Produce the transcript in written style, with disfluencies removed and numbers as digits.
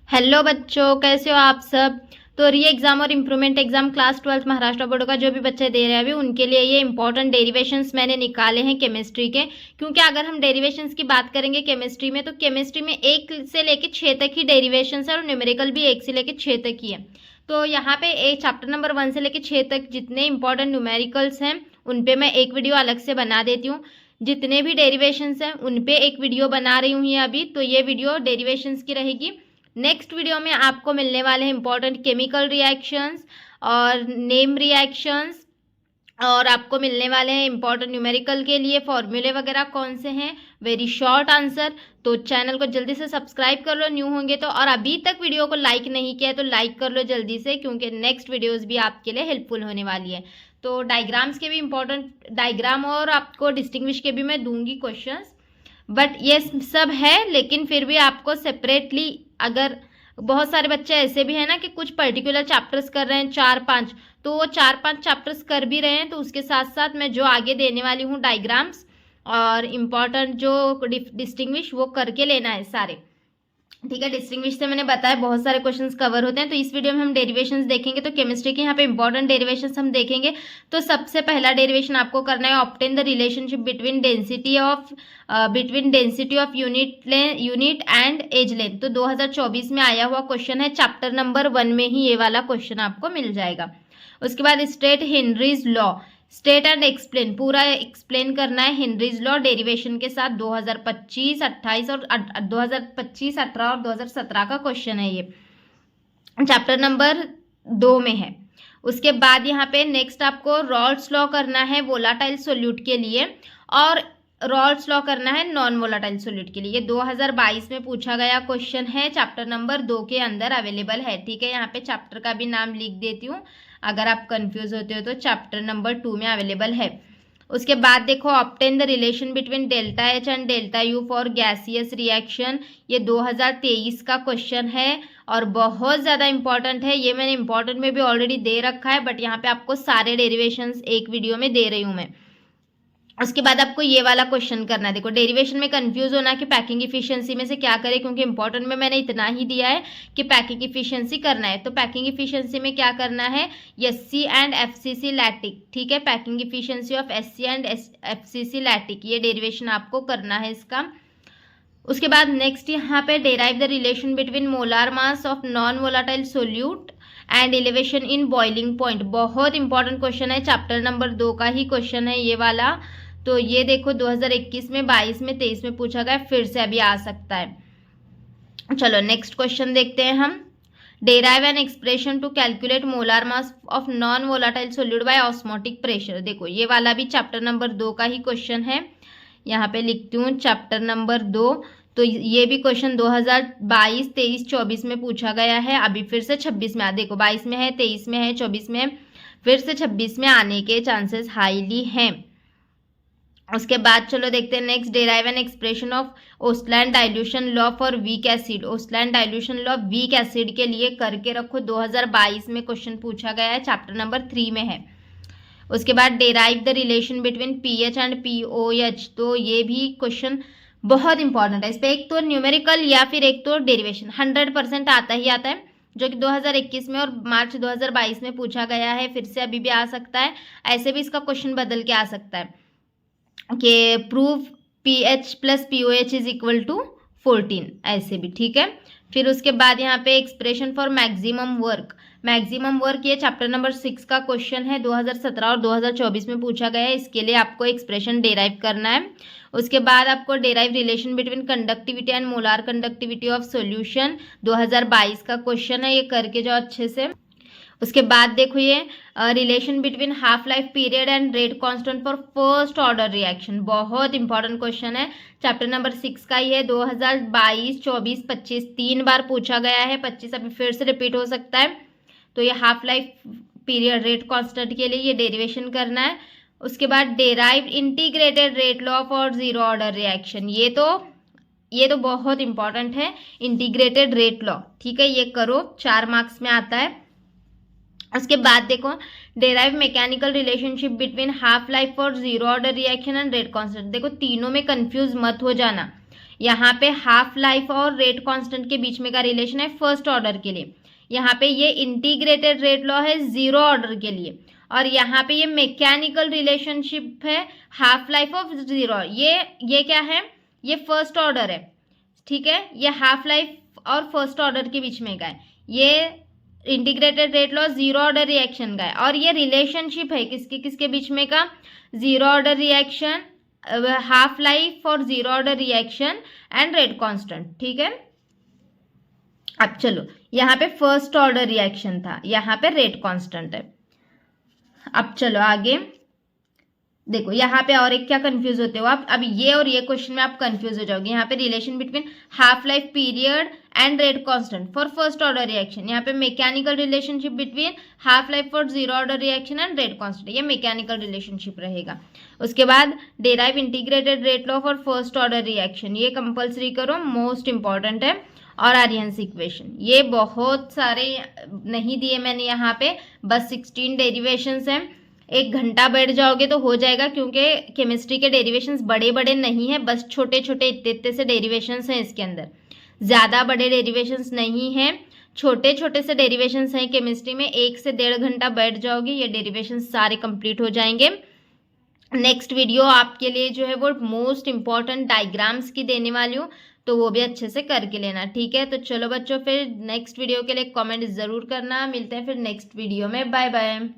Hello बच्चों, कैसे हो आप सब। तो री एग्जाम और improvement exam class 12 Maharashtra board का जो भी बच्चे दे रहे हैं अभी उनके लिए ये इंपॉर्टेंट डेरिवेशंस मैंने निकाले हैं केमिस्ट्री के। क्योंकि अगर हम डेरिवेशंस की बात करेंगे केमिस्ट्री में, तो केमिस्ट्री में 1 से लेकर 6 तक ही डेरिवेशंस है और न्यूमेरिकल भी 1 से लेकर 6 तक ही है। तो यहाँ पे एक चैप्टर नंबर 1 से लेकर 6 तक जितने इंपॉर्टेंट न्यूमेरिकल्स हैं उन पे मैं एक वीडियो अलग से बना देती हूँ। जितने भी डेरिवेशंस हैं उन पे एक वीडियो बना रही हूँ ये अभी। तो ये वीडियो डेरिवेशंस की रहेगी। नेक्स्ट वीडियो में आपको मिलने वाले हैं इंपॉर्टेंट केमिकल रिएक्शंस और नेम रिएक्शंस, और आपको मिलने वाले हैं इंपॉर्टेंट न्यूमेरिकल के लिए फॉर्मूले वगैरह कौन से हैं, वेरी शॉर्ट आंसर। तो चैनल को जल्दी से सब्सक्राइब कर लो न्यू होंगे तो, और अभी तक वीडियो को लाइक नहीं किया है तो लाइक कर लो जल्दी से, क्योंकि नेक्स्ट वीडियोस भी आपके लिए हेल्पफुल होने वाली है। तो डायग्राम्स के भी इंपॉर्टेंट डायग्राम और आपको डिस्टिंग्विश के भी मैं दूंगी क्वेश्चंस, बट ये सब है। लेकिन फिर भी आपको सेपरेटली, अगर बहुत सारे बच्चे ऐसे भी हैं ना कि कुछ पर्टिकुलर चैप्टर्स कर रहे हैं 4-5, तो वो 4-5 चैप्टर्स कर भी रहे हैं, तो उसके साथ साथ मैं जो आगे देने वाली हूँ डायग्राम्स और इम्पॉर्टेंट जो डिस्टिंग्विश वो करके लेना है सारे। ठीक है, डिस्टिंग्विश से मैंने बताया बहुत सारे क्वेश्चंस कवर होते हैं। तो इस वीडियो में हम डेरिवेशंस देखेंगे। तो केमिस्ट्री के यहाँ पे इंपॉर्टेंट डेरिवेशंस हम देखेंगे। तो सबसे पहला डेरिवेशन आपको करना है, obtain the relationship between density of unit and edge length. तो 2024 में आया हुआ क्वेश्चन है, चैप्टर नंबर 1 में ही ये वाला क्वेश्चन आपको मिल जाएगा। उसके बाद state Henry's law, state and explain, पूरा एक्सप्लेन करना है हेनरीज लॉ डेरिवेशन के साथ। 2025, 28 और 2025, 18 और 2017 का क्वेश्चन है, ये चैप्टर नंबर 2 में है। उसके बाद यहाँ पे नेक्स्ट आपको रॉल्स लॉ करना है वोलाटाइल सोल्यूट के लिए, और रॉल्स लॉ करना है नॉन वोलाटाइल सोल्यूट के लिए। ये 2022 में पूछा गया क्वेश्चन है, चैप्टर नंबर 2 के अंदर अवेलेबल है। ठीक है, यहाँ पे चैप्टर का भी नाम लिख देती हूँ, अगर आप कंफ्यूज होते हो तो चैप्टर नंबर 2 में अवेलेबल है। उसके बाद देखो, obtain the relation between delta H and delta U for gaseous reaction. ये 2023 का क्वेश्चन है और बहुत ज़्यादा इंपॉर्टेंट है। ये मैंने इंपॉर्टेंट में भी ऑलरेडी दे रखा है, बट यहाँ पे आपको सारे डेरिवेशंस एक वीडियो में दे रही हूँ मैं। उसके बाद आपको ये वाला क्वेश्चन करना है। देखो, डेरिवेशन में कंफ्यूज होना कि पैकिंग इफिशिएंसी में से क्या करें, क्योंकि इंपॉर्टेंट में मैंने इतना ही दिया है कि पैकिंग इफिशिएंसी करना है। तो पैकिंग इफिशिएंसी में क्या करना है, एससी एंड एफसीसी लैटिक। ठीक है, packing efficiency of SC and FCC lattice, ये डेरिवेशन आपको करना है इसका। उसके बाद नेक्स्ट यहाँ पे derive the relation between molar mass of non volatile solute and elevation in boiling point. बहुत इंपॉर्टेंट क्वेश्चन है, चैप्टर नंबर 2 का ही क्वेश्चन है ये वाला। तो ये देखो 2021 में, 22 में, 23 में पूछा गया, फिर से अभी आ सकता है। चलो नेक्स्ट क्वेश्चन देखते हैं हम। Derive an expression to calculate molar mass of non volatile solute by osmotic pressure. देखो ये वाला भी चैप्टर नंबर 2 का ही क्वेश्चन है, यहाँ पे लिखती हूँ चैप्टर नंबर 2। तो ये भी क्वेश्चन 2022, 23, 24 में पूछा गया है, अभी फिर से 26 में आ, देखो 22 में है, 23 में है, 24 में है, फिर से 26 में आने के चांसेस हाईली हैं। उसके बाद चलो देखते हैं next, derive an expression of Ostwald dilution law for weak acid. Ostwald dilution law weak acid के लिए करके रखो, 2022 में क्वेश्चन पूछा गया है, चैप्टर नंबर 3 में है। उसके बाद derive the relation between pH and pOH. तो ये भी क्वेश्चन बहुत इंपॉर्टेंट है, इस पर एक तो न्यूमेरिकल या फिर एक तो डेरिवेशन 100% आता ही आता है, जो कि 2021 में और मार्च 2022 में पूछा गया है, फिर से अभी भी आ सकता है। ऐसे भी इसका क्वेश्चन बदल के आ सकता है कि prove pH plus pOH is equal to 14, ऐसे भी। ठीक है, फिर उसके बाद यहाँ पे expression for maximum work. Maximum work ये चैप्टर नंबर 6 का क्वेश्चन है, 2017 और 2024 में पूछा गया है। इसके लिए आपको एक्सप्रेशन डेराइव करना है। उसके बाद आपको derive relation between conductivity and molar conductivity of solution, 2022 का क्वेश्चन है, ये करके जाओ अच्छे से। उसके बाद देखो ये relation between half life period and rate constant for first order reaction. बहुत इंपॉर्टेंट क्वेश्चन है, चैप्टर नंबर 6 का ही है, 2022, 24, 25 3 बार पूछा गया है, 25 अभी फिर से रिपीट हो सकता है। तो ये half life period rate constant के लिए ये डेरिवेशन करना है। उसके बाद derive integrated rate law for zero order reaction. ये तो बहुत इंपॉर्टेंट है, इंटीग्रेटेड रेट लॉ। ठीक है, ये करो, 4 मार्क्स में आता है। उसके बाद देखो, derive mechanical relationship between half life for zero order reaction and rate constant. देखो तीनों में कंफ्यूज मत हो जाना, यहाँ पे हाफ लाइफ और रेट कांस्टेंट के बीच में का रिलेशन है फर्स्ट ऑर्डर के लिए। यहाँ पे ये इंटीग्रेटेड रेट लॉ है जीरो ऑर्डर के लिए, और यहाँ पे ये मैकेनिकल रिलेशनशिप है हाफ लाइफ ऑफ जीरो। ये क्या है, ये फर्स्ट ऑर्डर है, ठीक है, ये हाफ लाइफ और फर्स्ट ऑर्डर के बीच में का है। ये integrated rate law zero order reaction का है, और ये रिलेशनशिप है किसके किसके बीच में का, zero order reaction, half life for zero order reaction and rate constant, ठीक है। अब चलो, यहाँ पे फर्स्ट ऑर्डर रिएक्शन था, यहाँ पे रेट कांस्टेंट है। अब चलो आगे देखो, यहाँ पे और एक क्या कंफ्यूज होते हो आप, अब ये और ये क्वेश्चन में आप कंफ्यूज हो जाओगे। यहाँ पे relation between half life period and rate constant for first order reaction, यहाँ पे mechanical relationship between half life for zero order reaction and rate constant, ये मैकेनिकल रिलेशनशिप रहेगा। उसके बाद derive integrated rate law for first order reaction, ये compulsory करो, most important है। और आरियंस इक्वेशन, ये बहुत सारे नहीं दिए मैंने यहाँ पे, बस 16 डेरिवेशंस हैं। 1 घंटा बैठ जाओगे तो हो जाएगा, क्योंकि केमिस्ट्री के डेरिवेशंस बड़े बड़े नहीं है, बस छोटे छोटे इतने से डेरिवेशंस हैं इसके अंदर, ज़्यादा बड़े डेरिवेशंस नहीं हैं, छोटे छोटे से डेरिवेशंस हैं केमिस्ट्री में। 1 से 1.5 घंटा बैठ जाओगे, ये डेरिवेशंस सारे कंप्लीट हो जाएंगे। नेक्स्ट वीडियो आपके लिए जो है वो मोस्ट इंपॉर्टेंट डायग्राम्स की देने वाली हूँ, तो वो भी अच्छे से करके लेना, ठीक है। तो चलो बच्चों, फिर नेक्स्ट वीडियो के लिए कमेंट ज़रूर करना, मिलते हैं फिर नेक्स्ट वीडियो में, बाय बाय।